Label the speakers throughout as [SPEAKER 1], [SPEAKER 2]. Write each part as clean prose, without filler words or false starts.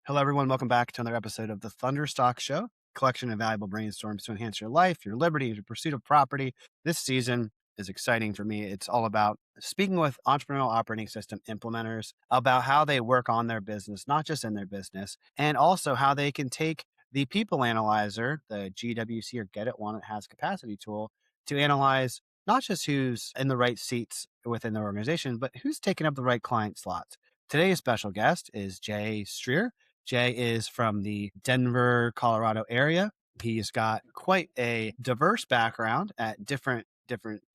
[SPEAKER 1] Hello, everyone. Welcome back to another episode of the Thunderstock Show, collection of valuable brainstorms to enhance your life, your liberty, your pursuit of property. This season is exciting for me. It's all about speaking with entrepreneurial operating system implementers about how they work on their business, not just in their business, and also how they can take the people analyzer, the GWC or Get It, Want It, Has Capacity tool, to analyze not just who's in the right seats within the organization, but who's taking up the right client slots. Today's special guest is Jay Strear. Jay is from the Denver, Colorado area. He's got quite a diverse background at different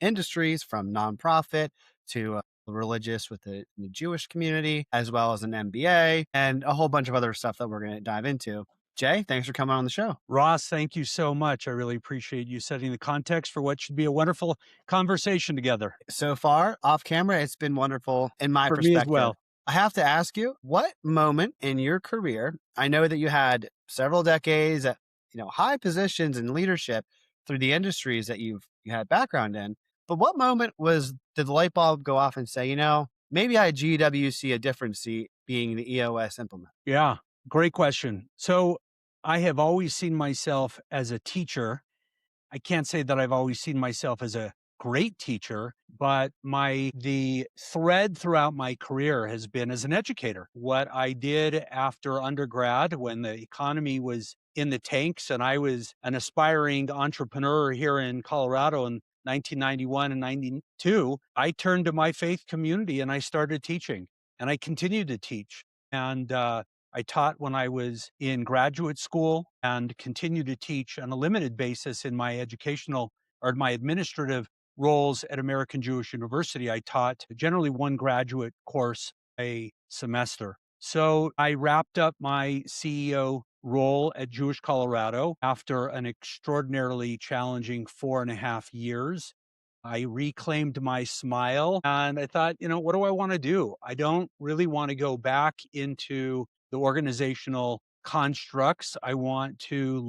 [SPEAKER 1] industries, from nonprofit to religious with the Jewish community, as well as an MBA and a whole bunch of other stuff that we're going to dive into. Jay, thanks for coming on the show.
[SPEAKER 2] Ross, thank you so much. I really appreciate you setting the context for what should be a wonderful conversation together.
[SPEAKER 1] So far, off camera, it's been wonderful in my
[SPEAKER 2] For me as
[SPEAKER 1] perspective.
[SPEAKER 2] well.
[SPEAKER 1] I have to ask you, what moment in your career, I know that you had several decades at, high positions in leadership through the industries that you had background in, but what moment did the light bulb go off and say, maybe I GWC a different seat being the EOS implement?
[SPEAKER 2] Yeah, great question. So I have always seen myself as a teacher. I can't say that I've always seen myself as a great teacher, but the thread throughout my career has been as an educator. What I did after undergrad when the economy was in the tanks and I was an aspiring entrepreneur here in Colorado in 1991 and 92, I turned to my faith community and I started teaching and I continued to teach. And I taught when I was in graduate school and continue to teach on a limited basis in my educational or my administrative roles at American Jewish University. I taught generally one graduate course a semester. So I wrapped up my CEO role at Jewish Colorado after an extraordinarily challenging 4.5 years. I reclaimed my smile and I thought, what do I want to do? I don't really want to go back into the organizational constructs. I want to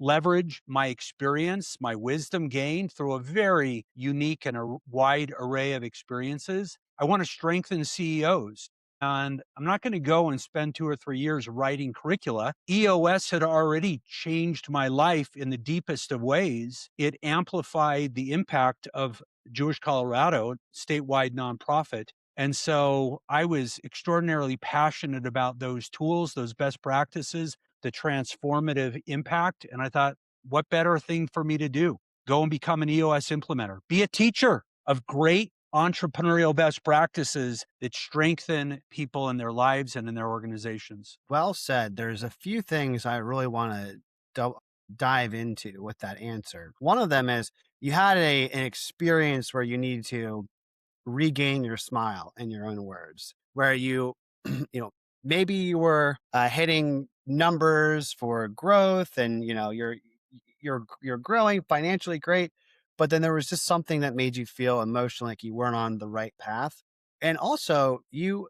[SPEAKER 2] leverage my experience, my wisdom gained through a very unique and a wide array of experiences. I want to strengthen CEOs. And I'm not going to go and spend 2 or 3 years writing curricula. EOS had already changed my life in the deepest of ways. It amplified the impact of Jewish Colorado, statewide nonprofit. And so I was extraordinarily passionate about those tools, those best practices, the transformative impact. And I thought, what better thing for me to do? Go and become an EOS implementer, be a teacher of great entrepreneurial best practices that strengthen people in their lives and in their organizations.
[SPEAKER 1] Well said. There's a few things I really want to dive into with that answer. One of them is you had an experience where you needed to regain your smile, in your own words, where maybe you were hitting numbers for growth, and you're growing financially great, but then there was just something that made you feel emotionally like you weren't on the right path. And also, you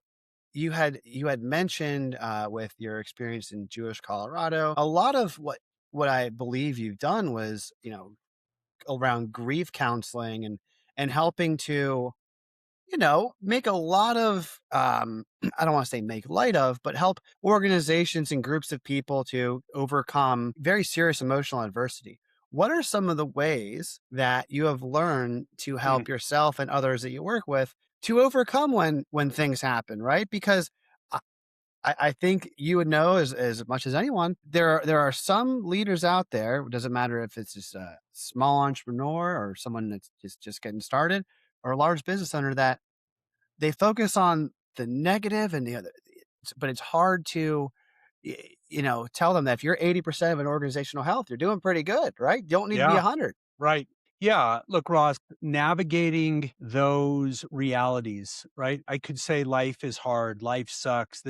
[SPEAKER 1] had mentioned with your experience in Jewish Colorado, a lot of what I believe you've done was around grief counseling and helping to make a lot of, I don't want to say make light of, but help organizations and groups of people to overcome very serious emotional adversity. What are some of the ways that you have learned to
[SPEAKER 2] Mm,
[SPEAKER 1] help yourself and others that you work with to overcome when things happen, right? Because I, I think you would know as much as anyone, there are some leaders out there, it doesn't matter if it's just a small entrepreneur or someone that's just getting started, or a large business owner, that they focus on the negative and the other, but it's hard to, tell them that if you're 80% of an organizational health, you're doing pretty good, right? You don't need to be
[SPEAKER 2] yeah.
[SPEAKER 1] 100.
[SPEAKER 2] Right. Yeah. Look, Ross, navigating those realities, right? I could say life is hard, life sucks,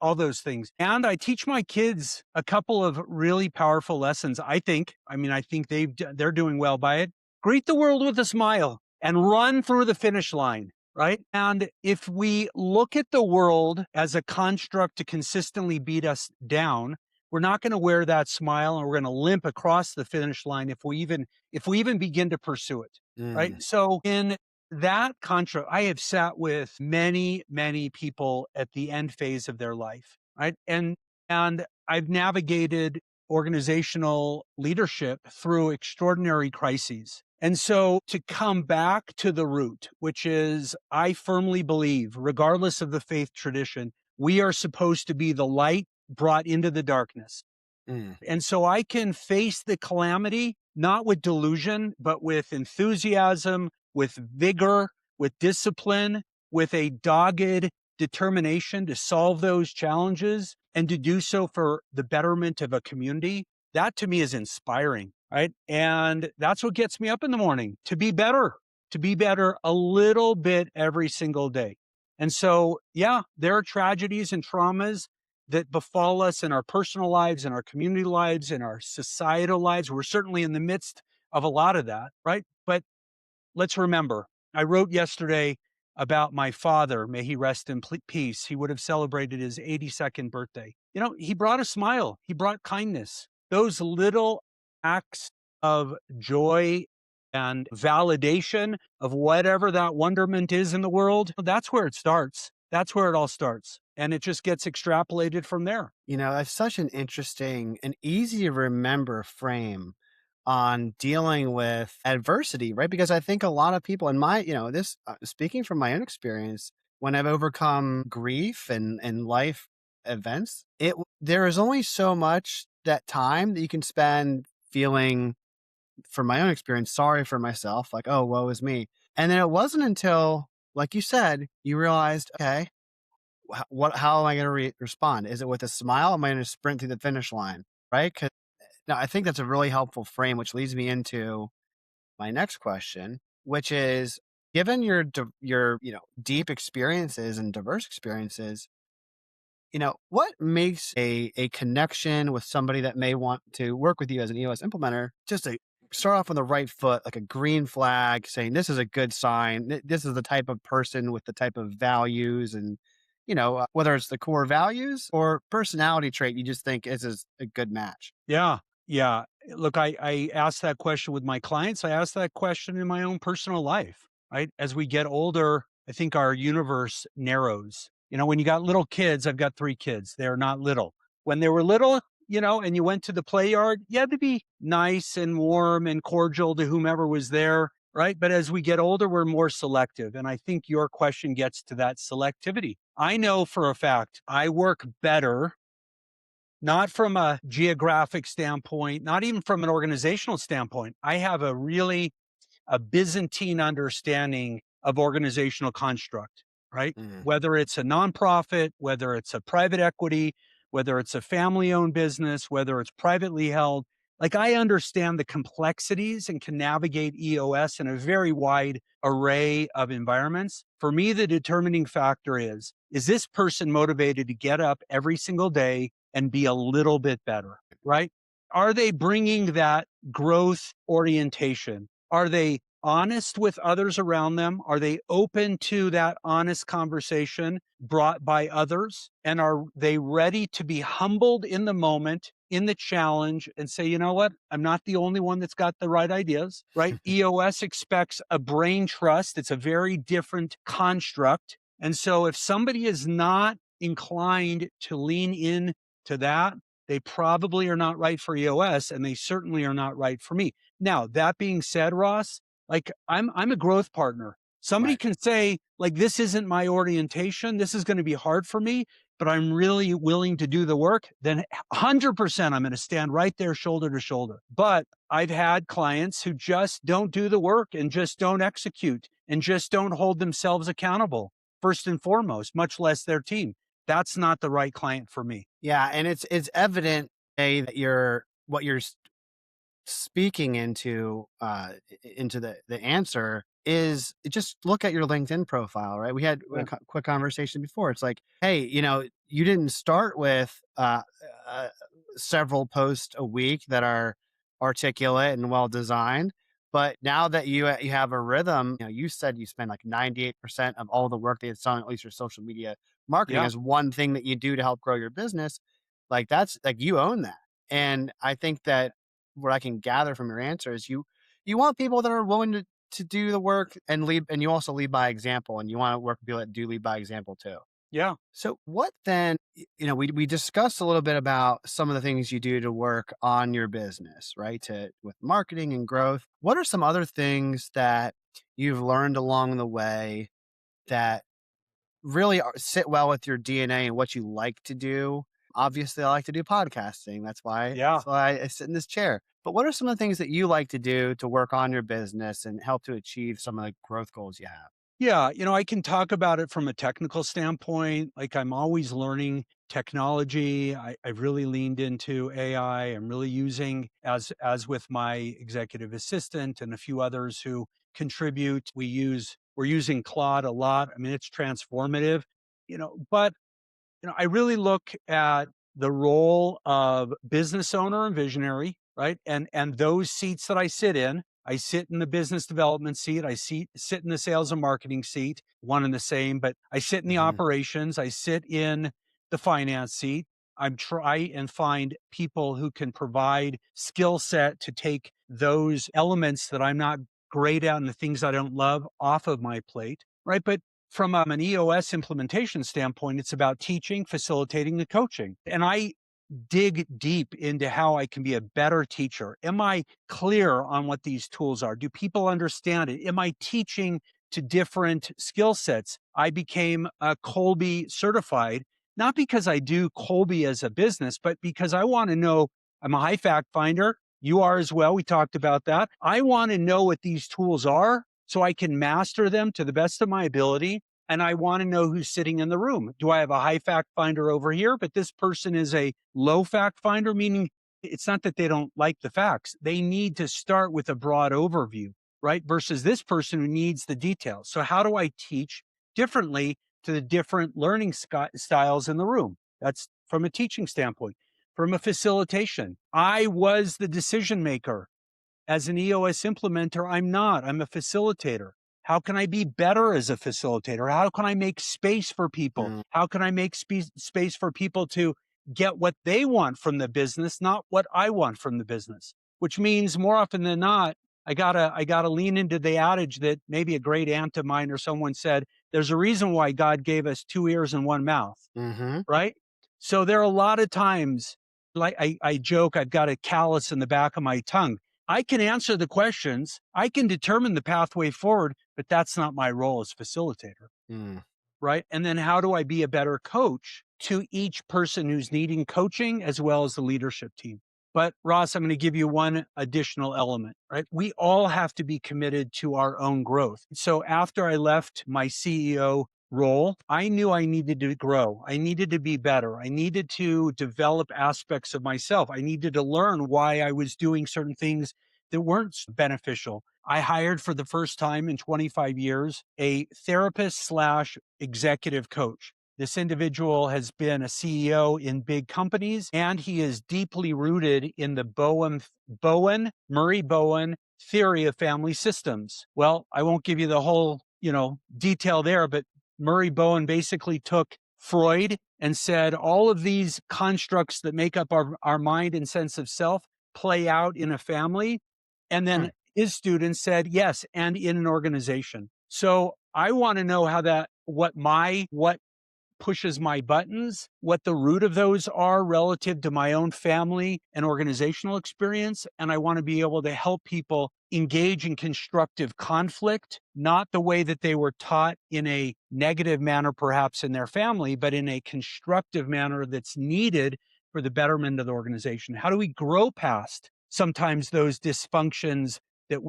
[SPEAKER 2] all those things. And I teach my kids a couple of really powerful lessons. I think they're doing well by it. Greet the world with a smile and run through the finish line. Right. And if we look at the world as a construct to consistently beat us down, we're not going to wear that smile and we're going to limp across the finish line if we even begin to pursue it, right?
[SPEAKER 1] Mm,
[SPEAKER 2] So in that contra, I have sat with many, many people at the end phase of their life, right? And And I've navigated organizational leadership through extraordinary crises. And so to come back to the root, which is, I firmly believe, regardless of the faith tradition, we are supposed to be the light brought into the darkness.
[SPEAKER 1] Mm.
[SPEAKER 2] And so I can face the calamity, not with delusion, but with enthusiasm, with vigor, with discipline, with a dogged determination to solve those challenges and to do so for the betterment of a community. That to me is inspiring, right? And that's what gets me up in the morning to be better a little bit every single day. And so, yeah, there are tragedies and traumas that befall us in our personal lives, in our community lives, in our societal lives. We're certainly in the midst of a lot of that, right? But let's remember, I wrote yesterday about my father. May he rest in peace. He would have celebrated his 82nd birthday. You know, he brought a smile, he brought kindness. Those little acts of joy and validation of whatever that wonderment is in the world, that's where it starts. That's where it all starts. And it just gets extrapolated from there.
[SPEAKER 1] That's such an interesting and easy to remember frame on dealing with adversity, right? Because I think a lot of people in this speaking from my own experience, when I've overcome grief and life events, there is only so much that time that you can spend feeling, from my own experience, sorry for myself, like, oh, woe is me. And then it wasn't until, like you said, you realized, okay, how am I going to respond? Is it with a smile? Am I going to sprint through the finish line? Right? 'Cause now I think that's a really helpful frame, which leads me into my next question, which is, given your deep experiences and diverse experiences, what makes a connection with somebody that may want to work with you as an EOS implementer, just to start off on the right foot, like a green flag saying this is a good sign. This is the type of person with the type of values and, whether it's the core values or personality trait, you just think is a good match.
[SPEAKER 2] Yeah. Yeah. Look, I ask that question with my clients. I ask that question in my own personal life, right? As we get older, I think our universe narrows. You know, when you got little kids, I've got 3 kids. They're not little. When they were little, and you went to the play yard, you had to be nice and warm and cordial to whomever was there, right? But as we get older, we're more selective. And I think your question gets to that selectivity. I know for a fact I work better, not from a geographic standpoint, not even from an organizational standpoint. I have a Byzantine understanding of organizational construct, right?
[SPEAKER 1] Mm.
[SPEAKER 2] Whether it's a nonprofit, whether it's a private equity, whether it's a family owned business, whether it's privately held. Like, I understand the complexities and can navigate EOS in a very wide array of environments. For me, the determining factor is this person motivated to get up every single day and be a little bit better, right? Are they bringing that growth orientation? Are they honest with others around them? Are they open to that honest conversation brought by others? And are they ready to be humbled in the moment, in the challenge, and say, you know what? I'm not the only one that's got the right ideas, right? EOS expects a brain trust. It's a very different construct. And so if somebody is not inclined to lean in to that, they probably are not right for EOS, and they certainly are not right for me. Now, that being said, Ross, like, I'm a growth partner. Somebody
[SPEAKER 1] Right.
[SPEAKER 2] can say, like, this isn't my orientation, this is going to be hard for me, but I'm really willing to do the work, then 100% I'm going to stand right there shoulder to shoulder. But I've had clients who just don't do the work and just don't execute and just don't hold themselves accountable, first and foremost, much less their team. That's not the right client for me.
[SPEAKER 1] Yeah, and it's evident, that what you're speaking into the answer is, just look at your LinkedIn profile, right? We had a quick conversation before. It's like, hey, you didn't start with uh, several posts a week that are articulate and well designed, but now that you have a rhythm, you said you spend like 98% of all the work that it's on, at least your social media marketing,
[SPEAKER 2] Yeah.
[SPEAKER 1] is one thing that you do to help grow your business. Like, that's like, you own that. And I think that what I can gather from your answer is, you want people that are willing to do the work and lead, and you also lead by example, and you want to work with people that do lead by example too.
[SPEAKER 2] Yeah.
[SPEAKER 1] So what then, we discussed a little bit about some of the things you do to work on your business, right? To with marketing and growth. What are some other things that you've learned along the way that really sit well with your DNA and what you like to do? Obviously, I like to do podcasting.
[SPEAKER 2] Yeah.
[SPEAKER 1] That's why I sit in this chair. But what are some of the things that you like to do to work on your business and help to achieve some of the growth goals you have?
[SPEAKER 2] Yeah, I can talk about it from a technical standpoint. Like I'm always learning technology. I've really leaned into AI. I'm really using as with my executive assistant and a few others who contribute. We're using Claude a lot. I mean, it's transformative, but I really look at the role of business owner and visionary, right? And those seats that I sit in, I sit in the business development seat, sit in the sales and marketing seat, one and the same, but I sit in the
[SPEAKER 1] Mhm.
[SPEAKER 2] operations, I sit in the finance seat. I'm try and find people who can provide skill set to take those elements that I'm not great at and the things I don't love off of my plate, right? But from an EOS implementation standpoint, it's about teaching, facilitating, and coaching. And I dig deep into how I can be a better teacher. Am I clear on what these tools are? Do people understand it? Am I teaching to different skill sets? I became a Colby certified, not because I do Colby as a business, but because I want to know. I'm a high fact finder. You are as well. We talked about that. I want to know what these tools are so I can master them to the best of my ability. And I want to know who's sitting in the room. Do I have a high fact finder over here, but this person is a low fact finder, meaning it's not that they don't like the facts. They need to start with a broad overview, right? Versus this person who needs the details. So, how do I teach differently to the different learning styles in the room? That's from a teaching standpoint. From a facilitation, I was the decision maker. As an EOS implementer, I'm not. I'm a facilitator. How can I be better as a facilitator? How can I make space for people?
[SPEAKER 1] Mm.
[SPEAKER 2] How can I make space for people to get what they want from the business, not what I want from the business? Which means more often than not, I gotta lean into the adage that maybe a great aunt of mine or someone said, there's a reason why God gave us two ears and one mouth,
[SPEAKER 1] Mhm.
[SPEAKER 2] right? So there are a lot of times, like I joke, I've got a callus in the back of my tongue. I can answer the questions, I can determine the pathway forward, but that's not my role as facilitator,
[SPEAKER 1] Mm.
[SPEAKER 2] right? And then how do I be a better coach to each person who's needing coaching as well as the leadership team? But Ross, I'm going to give you one additional element, right? We all have to be committed to our own growth. So after I left my CEO role, I knew I needed to grow. I needed to be better. I needed to develop aspects of myself. I needed to learn why I was doing certain things that weren't beneficial. I hired for the first time in 25 years a therapist slash executive coach. This individual has been a CEO in big companies, and he is deeply rooted in the Murray Bowen theory of family systems. Well, I won't give you the whole, detail there, but Murray Bowen basically took Freud and said all of these constructs that make up our mind and sense of self play out in a family. And then
[SPEAKER 1] Hmm.
[SPEAKER 2] his students said, yes, and in an organization. So I want to know how what pushes my buttons, what the root of those are relative to my own family and organizational experience. And I want to be able to help people engage in constructive conflict, not the way that they were taught in a negative manner, perhaps in their family, but in a constructive manner that's needed for the betterment of the organization. How do we grow past sometimes those dysfunctions that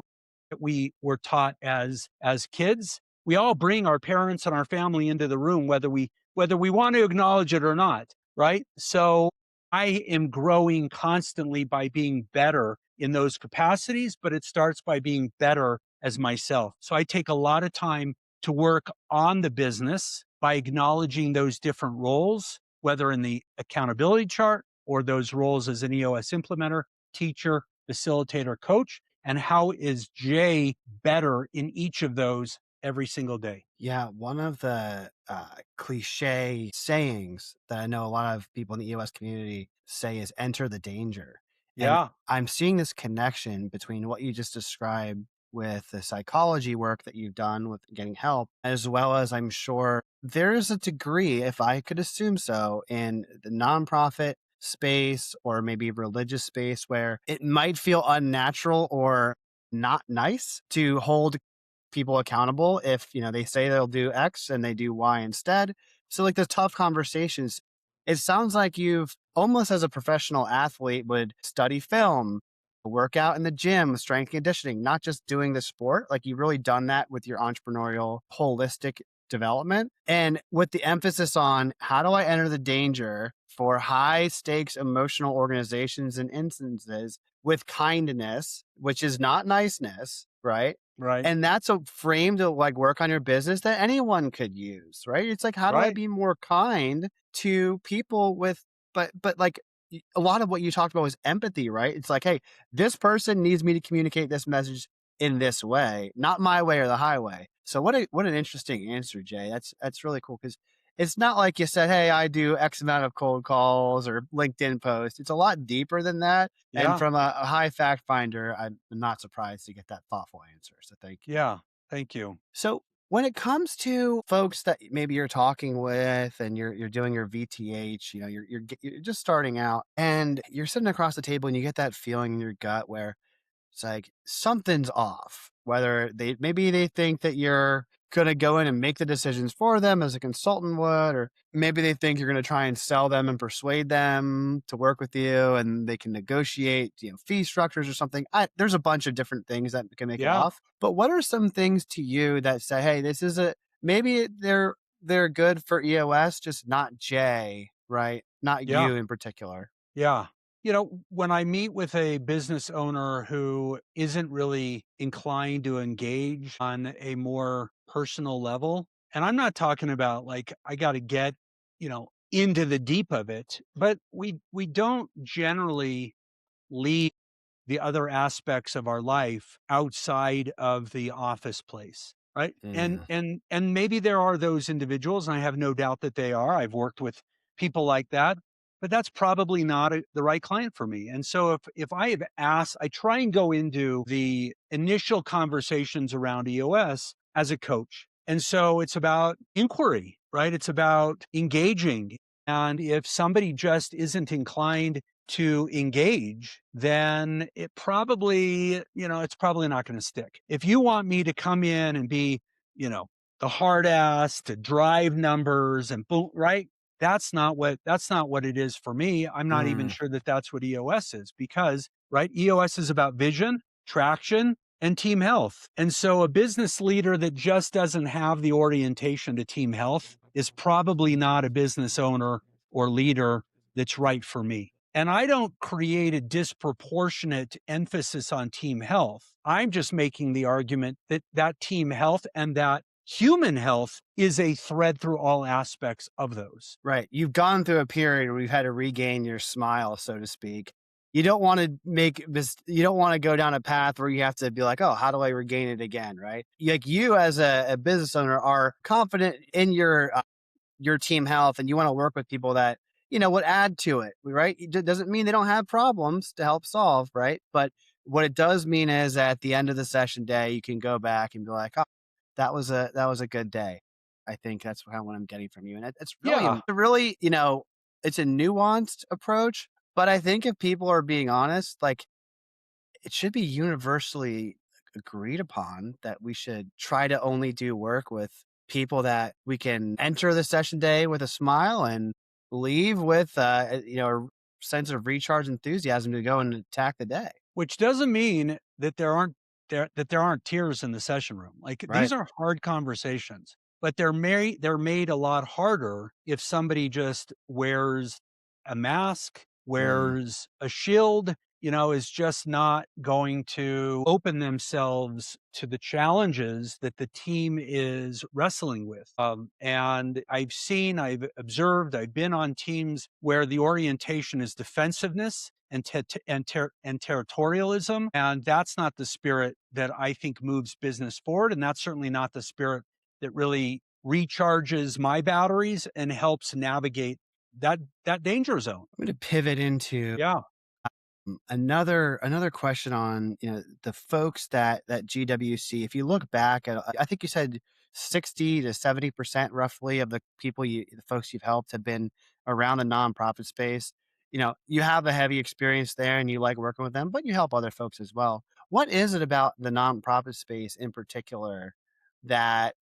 [SPEAKER 2] we were taught as kids? We all bring our parents and our family into the room, whether we want to acknowledge it or not, right? So I am growing constantly by being better in those capacities, but it starts by being better as myself. So I take a lot of time to work on the business by acknowledging those different roles, whether in the accountability chart or those roles as an EOS implementer, teacher, facilitator, coach, and how is Jay better in each of those every single day.
[SPEAKER 1] Yeah, one of the cliche sayings that I know a lot of people in the EOS community say is enter the danger. And
[SPEAKER 2] Yeah.
[SPEAKER 1] I'm seeing this connection between what you just described with the psychology work that you've done with getting help, as well as I'm sure there's a degree, if I could assume so, in the nonprofit space or maybe religious space where it might feel unnatural or not nice to hold people accountable if, they say they'll do X and they do Y instead. So like the tough conversations, it sounds like you've almost as a professional athlete would study film, work out in the gym, strength conditioning, not just doing the sport. Like you've really done that with your entrepreneurial holistic development. And with the emphasis on how do I enter the danger for high stakes emotional organizations and instances with kindness, which is not niceness, right?
[SPEAKER 2] Right.
[SPEAKER 1] And that's a frame to like work on your business that anyone could use, right? It's like, how do I
[SPEAKER 2] Right.
[SPEAKER 1] be more kind to people with, but like a lot of what you talked about was empathy, right? It's like, hey, this person needs me to communicate this message in this way, not my way or the highway. So what an interesting answer, Jay. That's really cool because it's not like you said, hey, I do X amount of cold calls or LinkedIn posts. It's a lot deeper than that. And
[SPEAKER 2] Yeah.
[SPEAKER 1] from a high fact finder, I'm not surprised to get that thoughtful answer. So thank you.
[SPEAKER 2] Yeah. Thank you.
[SPEAKER 1] So when it comes to folks that maybe you're talking with and you're doing your VTH, you're just starting out and you're sitting across the table and you get that feeling in your gut where it's like something's off. Whether maybe they think that you're gonna go in and make the decisions for them as a consultant would, or maybe they think you're gonna try and sell them and persuade them to work with you, and they can negotiate, fee structures or something. There's a bunch of different things that can make it
[SPEAKER 2] Yeah.
[SPEAKER 1] off. But what are some things to you that say, hey, this is a maybe they're good for EOS, just not Jay, right? Not
[SPEAKER 2] Yeah.
[SPEAKER 1] you in particular.
[SPEAKER 2] Yeah. When I meet with a business owner who isn't really inclined to engage on a more personal level, and I'm not talking about like I got to get, into the deep of it, but we don't generally leave the other aspects of our life outside of the office place, right? And
[SPEAKER 1] Yeah.
[SPEAKER 2] and and maybe there are those individuals, and I have no doubt that they are. I've worked with people like that, but that's probably not the right client for me. And so if I have asked, I try and go into the initial conversations around EOS as a coach. And so it's about inquiry, right? It's about engaging. And if somebody just isn't inclined to engage, then it's probably not going to stick. If you want me to come in and be, you know, the hard ass to drive numbers and boom, right? That's not what it is for me. I'm not even
[SPEAKER 1] Mm,
[SPEAKER 2] sure that that's what EOS is because, right? EOS is about vision, traction, and team health. And so a business leader that just doesn't have the orientation to team health is probably not a business owner or leader that's right for me. And I don't create a disproportionate emphasis on team health. I'm just making the argument that that team health and that human health is a thread through all aspects of those.
[SPEAKER 1] right. You've gone through a period where you've had to regain your smile, so to speak. You don't want to make this, you don't want to go down a path where you have to be like, oh, how do I regain it again? Right. Like you as a business owner are confident in your team health and you want to work with people that, would add to it. Right. It doesn't mean they don't have problems to help solve. Right. But what it does mean is at the end of the session day, you can go back and be like, oh, that was a good day. I think that's kind of what I'm getting from you, and it's really
[SPEAKER 2] Yeah,
[SPEAKER 1] really, it's a nuanced approach, but I think if people are being honest, like, it should be universally agreed upon that we should try to only do work with people that we can enter the session day with a smile and leave with, a sense of recharge enthusiasm to go and attack the day,
[SPEAKER 2] which doesn't mean that there aren't tears in the session room. Like these
[SPEAKER 1] right?
[SPEAKER 2] are hard conversations, but they're made a lot harder if somebody just wears a mask,
[SPEAKER 1] Mm,
[SPEAKER 2] wears a shield, is just not going to open themselves to the challenges that the team is wrestling with. And I've observed, I've been on teams where the orientation is defensiveness and territorialism, and that's not the spirit that I think moves business forward, and that's certainly not the spirit that really recharges my batteries and helps navigate that danger zone.
[SPEAKER 1] I'm going to pivot into
[SPEAKER 2] Yeah.
[SPEAKER 1] another question on, the folks that GWC. If you look back at, I think you said 60 to 70% roughly of the folks you've helped have been around the nonprofit space. You have a heavy experience there and you like working with them, but you help other folks as well. What is it about the nonprofit space in particular that,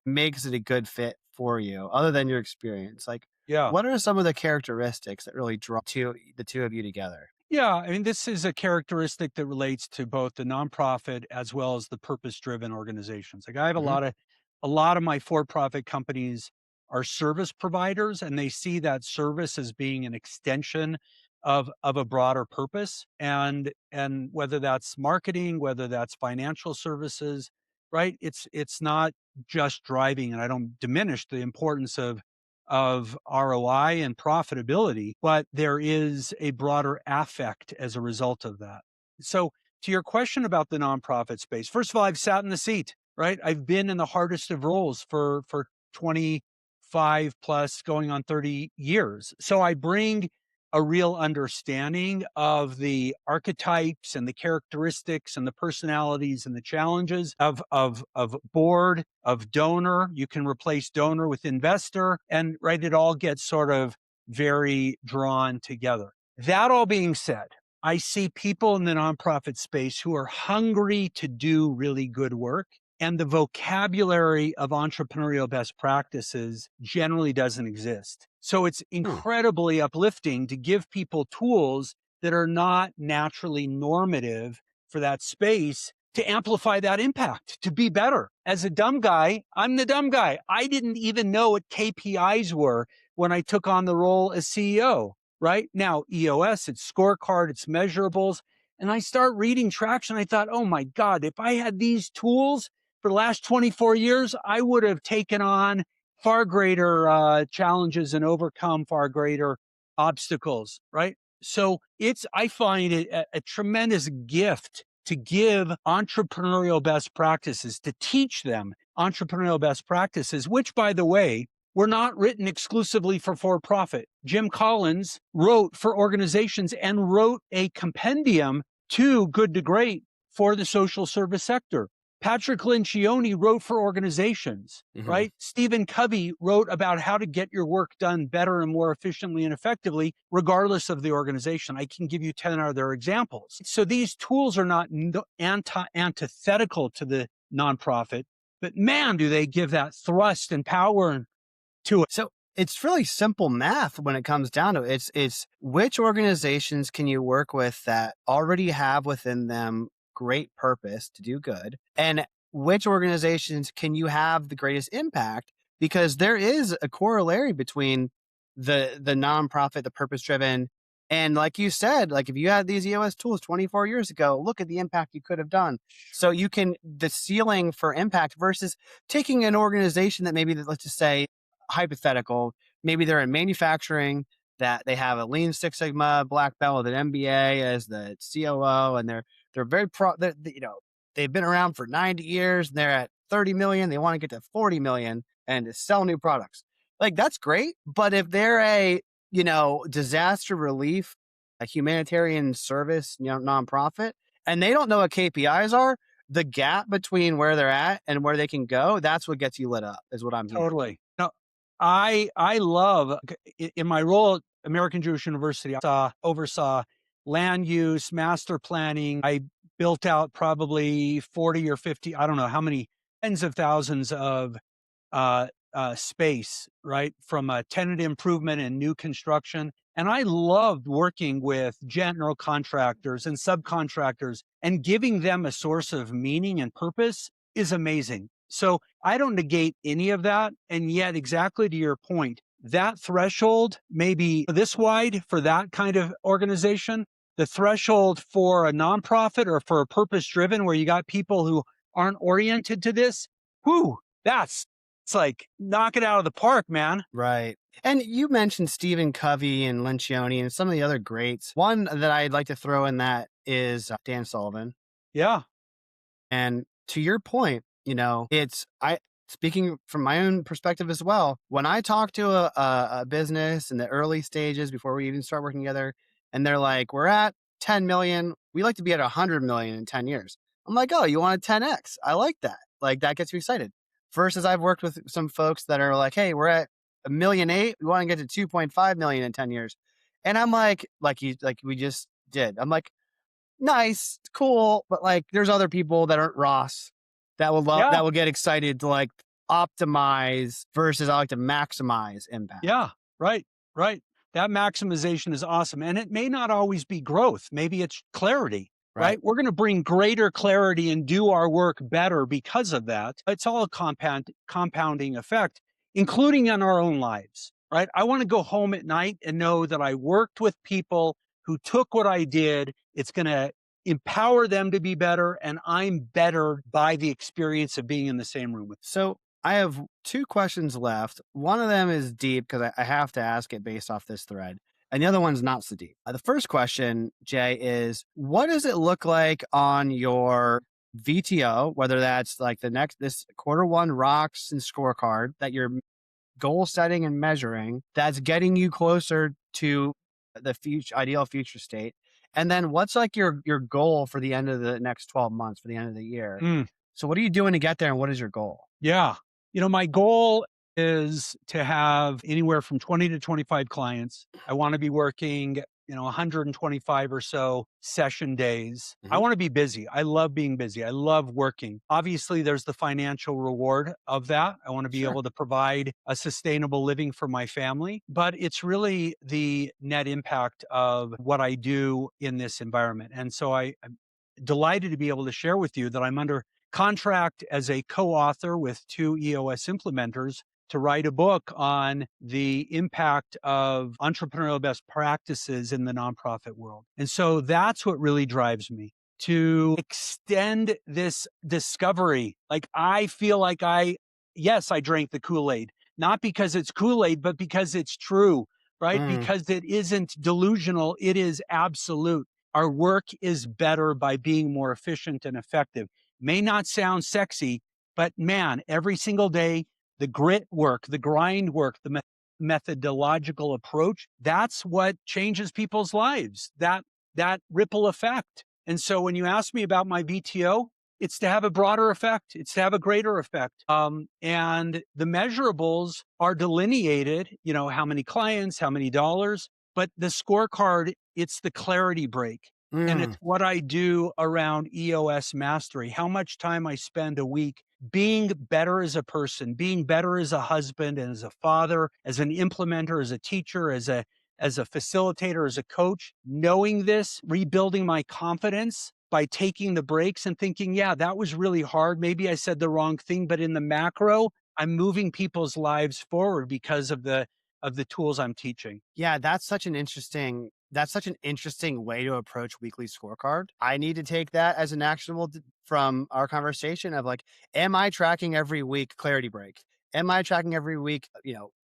[SPEAKER 1] makes it a good fit for you other than your experience? Like,
[SPEAKER 2] Yeah.
[SPEAKER 1] what are some of the characteristics that really draw the two of you together?
[SPEAKER 2] Yeah, I mean, this is a characteristic that relates to both the nonprofit as well as the purpose-driven organizations. Like I have
[SPEAKER 1] Mhm.
[SPEAKER 2] a lot of my for-profit companies are service providers, and they see that service as being an extension of a broader purpose. And whether that's marketing, whether that's financial services, right? It's not just driving, and I don't diminish the importance of ROI and profitability, but there is a broader affect as a result of that. So, to your question about the nonprofit space, first of all, I've sat in the seat, right? I've been in the hardest of roles for 25 plus going on 30 years. So I bring a real understanding of the archetypes and the characteristics and the personalities and the challenges of board, of donor. You can replace donor with investor, and right, it all gets sort of very drawn together. That all being said, I see people in the nonprofit space who are hungry to do really good work. And the vocabulary of entrepreneurial best practices generally doesn't exist. So it's
[SPEAKER 1] Hmm.
[SPEAKER 2] incredibly uplifting to give people tools that are not naturally normative for that space to amplify that impact, to be better. As a dumb guy, I'm the dumb guy. I didn't even know what KPIs were when I took on the role as CEO. Right now, EOS, it's scorecard, it's measurables. And I start reading traction. I thought, oh my God, if I had these tools for the last 24 years, I would have taken on far greater challenges and overcome far greater obstacles. Right. So I find it a tremendous gift to give entrepreneurial best practices, to teach them entrepreneurial best practices, which, by the way, were not written exclusively for profit. Jim Collins wrote for organizations and wrote a compendium to Good to Great for the social service sector. Patrick Lencioni wrote for organizations,
[SPEAKER 1] Mhm.
[SPEAKER 2] right? Stephen Covey wrote about how to get your work done better and more efficiently and effectively, regardless of the organization. I can give you 10 other examples. So these tools are not antithetical to the nonprofit, but man, do they give that thrust and power to it.
[SPEAKER 1] So it's really simple math when it comes down to it. It's which organizations can you work with that already have within them great purpose to do good, and which organizations can you have the greatest impact? Because there is a corollary between the nonprofit, the purpose driven, and like you said, like if you had these EOS tools 24 years ago, look at the impact you could have done. So you can the ceiling for impact versus taking an organization that maybe let's just say hypothetical, maybe they're in manufacturing that they have a Lean Six Sigma black belt with an MBA as the COO, and they're very they've been around for 90 years. And they're at 30 million. They want to get to 40 million and to sell new products. Like that's great, but if they're a disaster relief, a humanitarian service, nonprofit, and they don't know what KPIs are, the gap between where they're at and where they can go, that's what gets you lit up, is what I'm hearing.
[SPEAKER 2] Totally. No, I love in my role at American Jewish University, I oversaw land use, master planning. I built out probably 40 or 50, I don't know how many tens of thousands of space, right? From a tenant improvement and new construction. And I loved working with general contractors and subcontractors, and giving them a source of meaning and purpose is amazing. So I don't negate any of that. And yet, exactly to your point, that threshold may be this wide for that kind of organization. The threshold for a nonprofit or for a purpose driven, where you got people who aren't oriented to this, whoo, it's like knock it out of the park, man.
[SPEAKER 1] Right. And you mentioned Stephen Covey and Lencioni and some of the other greats. One that I'd like to throw in that is Dan Sullivan.
[SPEAKER 2] Yeah.
[SPEAKER 1] And to your point, speaking from my own perspective as well, when I talk to a business in the early stages before we even start working together, and they're like, we're at 10 million, we like to be at 100 million in 10 years. I'm like, oh, you want a 10X? I like that. Like that gets me excited. versus I've worked with some folks that are like, hey, we're at 1.8 million. We want to get to 2.5 million in 10 years. And I'm like we just did. I'm like, nice, cool. But like, there's other people that aren't Ross that will
[SPEAKER 2] Yeah.
[SPEAKER 1] that will get excited to like optimize versus I like to maximize impact.
[SPEAKER 2] Yeah, right, right. That maximization is awesome. And it may not always be growth. Maybe it's clarity,
[SPEAKER 1] Right.
[SPEAKER 2] right? We're going to bring greater clarity and do our work better because of that. It's all a compounding effect, including in our own lives, right? I want to go home at night and know that I worked with people who took what I did. It's going to empower them to be better. And I'm better by the experience of being in the same room with
[SPEAKER 1] So I have two questions left. One of them is deep because I have to ask it based off this thread. And the other one's not so deep. The first question, Jay, is what does it look like on your VTO, whether that's like this quarter 1 rocks and scorecard that you're goal setting and measuring that's getting you closer to the future ideal future state? And then what's like your goal for the end of the next 12 months, for the end of the year?
[SPEAKER 2] Mm.
[SPEAKER 1] So what are you doing to get there and what is your goal?
[SPEAKER 2] Yeah. My goal is to have anywhere from 20 to 25 clients. I want to be working, 125 or so session days. I
[SPEAKER 1] Mhm.
[SPEAKER 2] want to be busy. I love being busy. I love working. Obviously, there's the financial reward of that. I want to be
[SPEAKER 1] Sure.
[SPEAKER 2] able to provide a sustainable living for my family, but it's really the net impact of what I do in this environment. And so I'm delighted to be able to share with you that I'm under contract as a co-author with two EOS implementers to write a book on the impact of entrepreneurial best practices in the nonprofit world. And so that's what really drives me to extend this discovery. Like I feel like yes, I drank the Kool-Aid, not because it's Kool-Aid, but because it's true, right?
[SPEAKER 1] Mm.
[SPEAKER 2] Because it isn't delusional, it is absolute. Our work is better by being more efficient and effective. May not sound sexy, but man, every single day, the grit work, the grind work, the methodological approach, that's what changes people's lives. That ripple effect. And so when you ask me about my VTO, it's to have a broader effect. It's to have a greater effect. And the measurables are delineated, how many clients, how many dollars, but the scorecard, it's the clarity break. And
[SPEAKER 1] Mm.
[SPEAKER 2] it's what I do around EOS mastery, how much time I spend a week being better as a person, being better as a husband and as a father, as an implementer, as a teacher, as a facilitator, as a coach, knowing this, rebuilding my confidence by taking the breaks and thinking, yeah, that was really hard. Maybe I said the wrong thing, but in the macro, I'm moving people's lives forward because of the tools I'm teaching.
[SPEAKER 1] Yeah, that's such an interesting way to approach weekly scorecard. I need to take that as an actionable from our conversation of like, am I tracking every week clarity break? Am I tracking every week,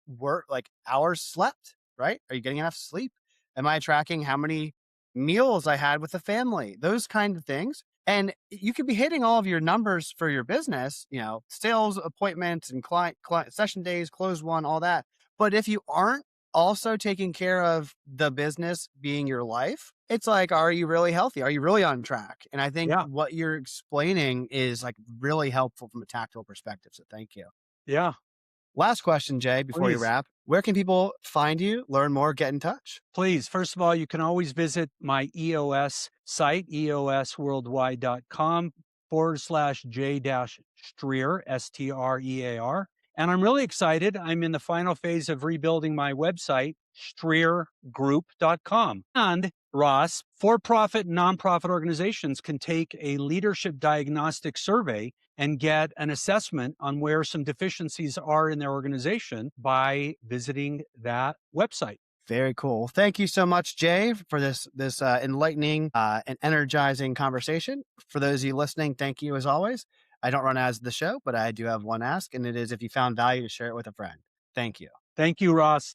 [SPEAKER 1] work like hours slept, right? Are you getting enough sleep? Am I tracking how many meals I had with the family? Those kind of things. And you could be hitting all of your numbers for your business, sales appointments and client session days, close one, all that. But if you aren't also taking care of the business being your life, it's like, are you really healthy? Are you really on track? And I think
[SPEAKER 2] Yeah.
[SPEAKER 1] what you're explaining is like really helpful from a tactical perspective. So thank you.
[SPEAKER 2] Yeah.
[SPEAKER 1] Last question, Jay, before we
[SPEAKER 2] Please.
[SPEAKER 1] wrap. Where can people find you, learn more, get in touch?
[SPEAKER 2] Please, first of all, you can always visit my EOS site, eosworldwide.com/J Strear, Strear. And I'm really excited. I'm in the final phase of rebuilding my website, streargroup.com. And Ross, for profit and nonprofit organizations can take a leadership diagnostic survey and get an assessment on where some deficiencies are in their organization by visiting that website.
[SPEAKER 1] Very cool. Thank you so much, Jay, for this enlightening and energizing conversation. For those of you listening, thank you as always. I don't run ads of the show, but I do have one ask, and it is if you found value to share it with a friend. Thank you.
[SPEAKER 2] Thank you, Ross.